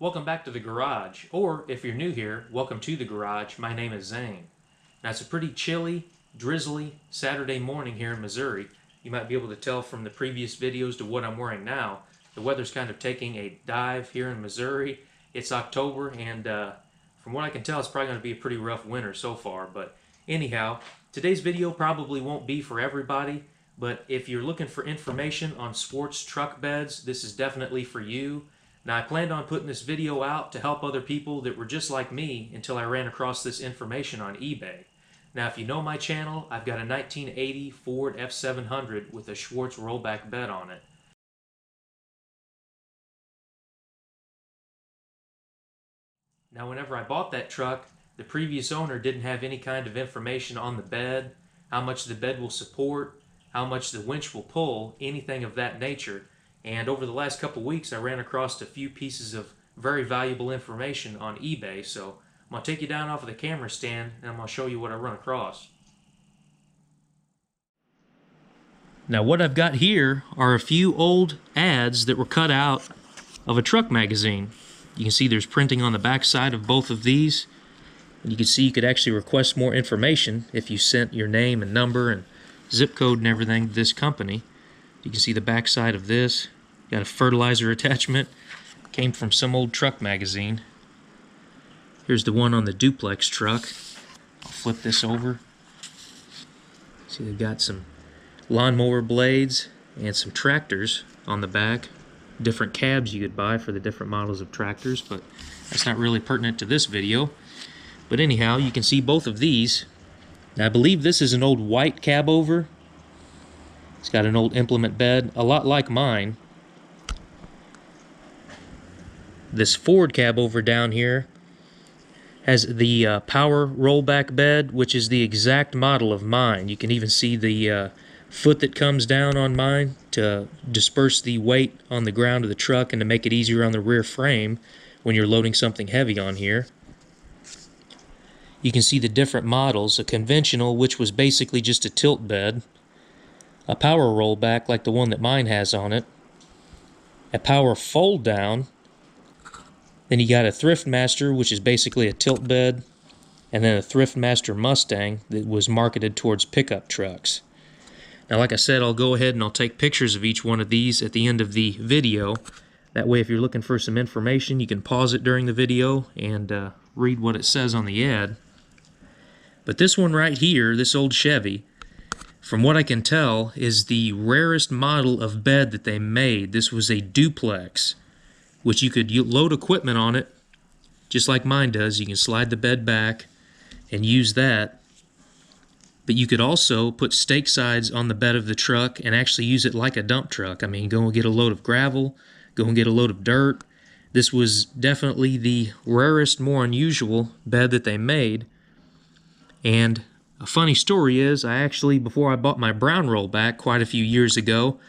Welcome back to the garage, or if you're new here, welcome to the garage. My name is Zane. Now it's a pretty chilly, drizzly Saturday morning here in Missouri. You might be able to tell from the previous videos to what I'm wearing now. The weather's kind of taking a dive here in Missouri. It's October, and from what I can tell, it's probably going to be a pretty rough winter so far. But anyhow, today's video probably won't be for everybody, but if you're looking for information on Schwartz truck beds, this is definitely for you. Now, I planned on putting this video out to help other people that were just like me until I ran across this information on eBay. Now, if you know my channel, I've got a 1980 Ford F700 with a Schwartz rollback bed on it. Now, whenever I bought that truck, the previous owner didn't have any kind of information on the bed, how much the bed will support, how much the winch will pull, anything of that nature. And over the last couple weeks, I ran across a few pieces of very valuable information on eBay. So I'm going to take you down off of the camera stand, and I'm going to show you what I run across. Now, what I've got here are a few old ads that were cut out of a truck magazine. You can see there's printing on the back side of both of these. And you can see you could actually request more information if you sent your name and number and zip code and everything to this company. You can see the back side of this. Got a fertilizer attachment. Came from some old truck magazine. Here's the one on the duplex truck. I'll flip this over. See, they've got some lawnmower blades and some tractors on the back. Different cabs you could buy for the different models of tractors, but that's not really pertinent to this video. But anyhow, you can see both of these. Now, I believe this is an old white cab over. It's got an old implement bed, a lot like mine. This Ford cab over down here has the Powr rollback bed, which is the exact model of mine. You can even see the foot that comes down on mine to disperse the weight on the ground of the truck and to make it easier on the rear frame when you're loading something heavy on here. You can see the different models, a conventional, which was basically just a tilt bed, a Powr rollback like the one that mine has on it, a Powr fold down, then you got a Thriftmaster, which is basically a tilt bed, and then a Thriftmaster Mustang that was marketed towards pickup trucks. Now, like I said, I'll go ahead and I'll take pictures of each one of these at the end of the video. That way, if you're looking for some information, you can pause it during the video and read what it says on the ad. But this one right here, this old Chevy, from what I can tell, is the rarest model of bed that they made. This was a duplex, which you could load equipment on it, just like mine does. You can slide the bed back and use that. But you could also put stake sides on the bed of the truck and actually use it like a dump truck. I mean, go and get a load of gravel, go and get a load of dirt. This was definitely the rarest, more unusual bed that they made. And a funny story is, I actually, before I bought my brown rollback quite a few years ago,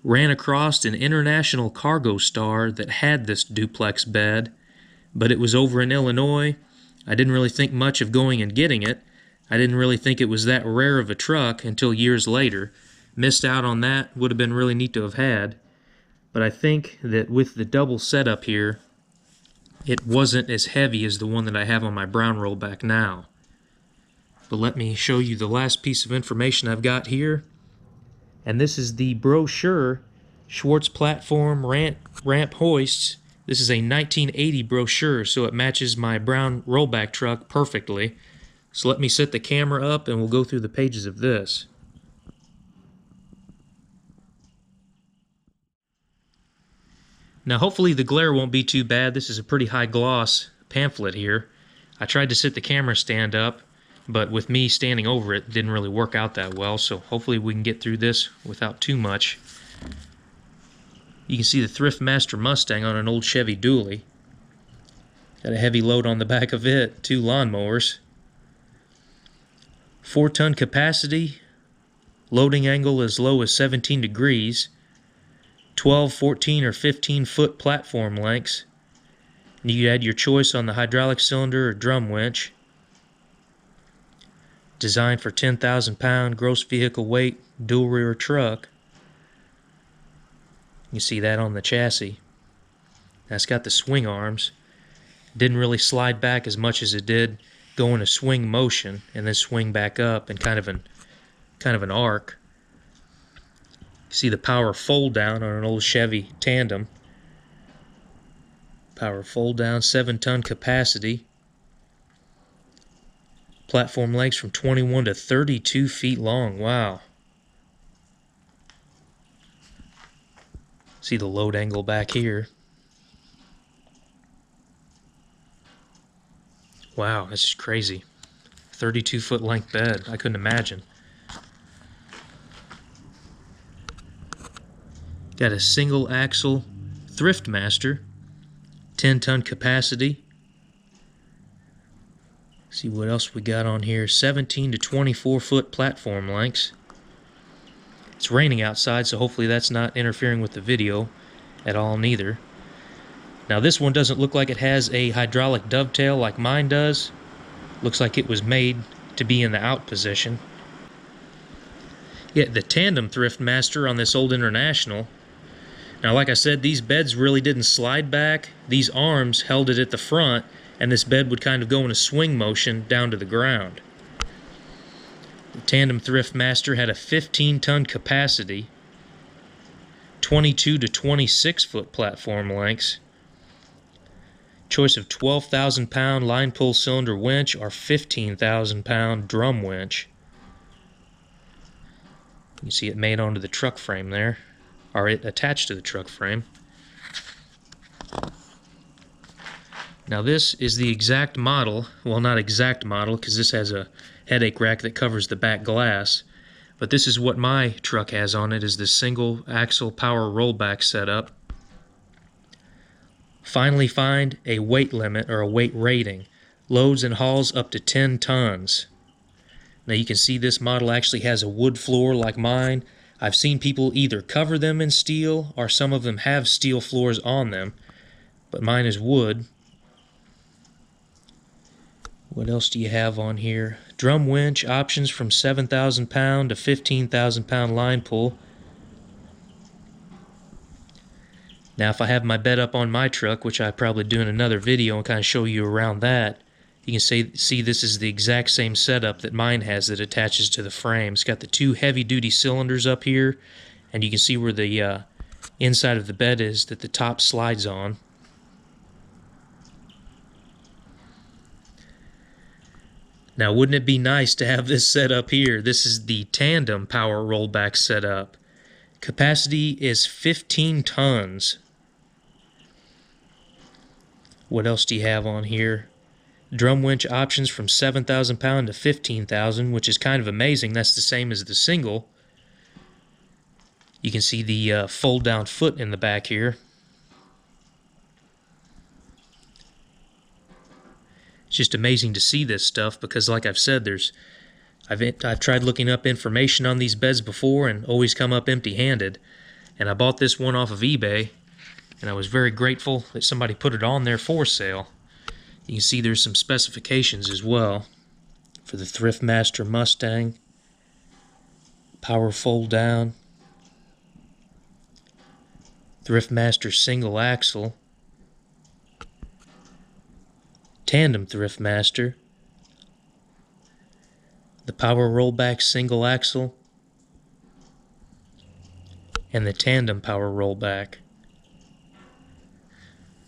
ran across an international cargo star that had this duplex bed, but it was over in Illinois. I didn't really think much of going and getting it. I didn't really think it was that rare of a truck until years later. Missed out on that. Would have been really neat to have had. But I think that with the double setup here, it wasn't as heavy as the one that I have on my brown rollback now. But let me show you the last piece of information I've got here. And this is the brochure, Schwartz platform ramp hoists. This is a 1980 brochure, so it matches my brown rollback truck perfectly. So let me set the camera up and we'll go through the pages of this. Now, hopefully the glare won't be too bad. This is a pretty high gloss pamphlet here. I tried to set the camera stand up, but with me standing over it, didn't really work out that well, so hopefully we can get through this without too much. You can see the Thriftmaster Mustang on an old Chevy dually. Got a heavy load on the back of it, 2 lawnmowers. 4-ton capacity, loading angle as low as 17 degrees, 12, 14, or 15-foot platform lengths. You add your choice on the hydraulic cylinder or drum winch. Designed for 10,000-pound gross vehicle weight, dual rear truck. You see that on the chassis. That's got the swing arms. Didn't really slide back as much as it did go in a swing motion and then swing back up in kind of an arc. See the power fold down on an old Chevy Tandem. Power fold down, 7-ton capacity. Platform lengths from 21 to 32 feet long. Wow. See the load angle back here. Wow, that's just crazy. 32-foot length bed. I couldn't imagine. Got a single axle Thriftmaster, 10-ton capacity. See what else we got on here. 17 to 24-foot platform lengths. It's raining outside, so hopefully that's not interfering with the video at all neither. Now this one doesn't look like it has a hydraulic dovetail like mine does. Looks like it was made to be in the out position. Yeah, the tandem Thriftmaster on this old International. Now like I said, these beds really didn't slide back. These arms held it at the front, and this bed would kind of go in a swing motion down to the ground. The tandem Thriftmaster had a 15-ton capacity, 22 to 26-foot platform lengths, choice of 12,000-pound line pull cylinder winch or 15,000-pound drum winch. You can see it made onto the truck frame there, or it attached to the truck frame. Now this is the exact model, well not exact model because this has a headache rack that covers the back glass, but this is what my truck has on it, is this single axle power rollback setup. Finally find a weight limit or a weight rating. Loads and hauls up to 10 tons. Now you can see this model actually has a wood floor like mine. I've seen people either cover them in steel or some of them have steel floors on them, but mine is wood. What else do you have on here? Drum winch, options from 7,000 pound to 15,000 pound line pull. Now if I have my bed up on my truck, which I probably do in another video and kind of show you around that, you can see this is the exact same setup that mine has that attaches to the frame. It's got the two heavy duty cylinders up here, and you can see where the inside of the bed is that the top slides on. Now wouldn't it be nice to have this set up here? This is the tandem power rollback setup. Capacity is 15 tons. What else do you have on here? Drum winch options from 7,000 pound to 15,000, which is kind of amazing. That's the same as the single. You can see the fold down foot in the back here. It's just amazing to see this stuff because, like I've said, I've tried looking up information on these beds before and always come up empty-handed. And I bought this one off of eBay, and I was very grateful that somebody put it on there for sale. You can see there's some specifications as well for the Thriftmaster Mustang. Power fold down. Thriftmaster single axle. Tandem Thriftmaster, the power rollback single axle, and the tandem power rollback.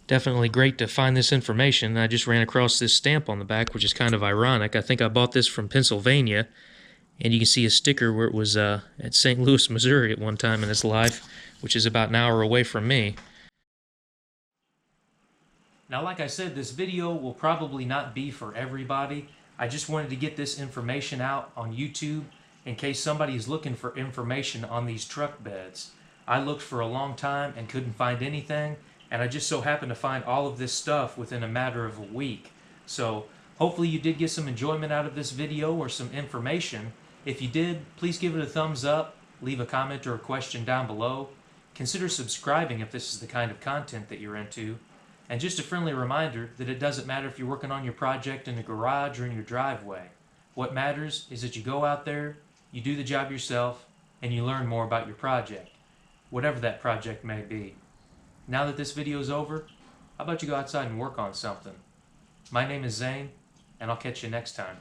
Definitely great to find this information. I just ran across this stamp on the back, which is kind of ironic. I think I bought this from Pennsylvania, and you can see a sticker where it was at St. Louis, Missouri at one time in its life, which is about an hour away from me. Now, like I said, this video will probably not be for everybody. I just wanted to get this information out on YouTube in case somebody is looking for information on these truck beds. I looked for a long time and couldn't find anything, and I just so happened to find all of this stuff within a matter of a week. So hopefully you did get some enjoyment out of this video or some information. If you did, please give it a thumbs up, leave a comment or a question down below. Consider subscribing if this is the kind of content that you're into. And just a friendly reminder that it doesn't matter if you're working on your project in the garage or in your driveway. What matters is that you go out there, you do the job yourself, and you learn more about your project, whatever that project may be. Now that this video is over, How about you go outside and work on something? My name is Zane, and I'll catch you next time.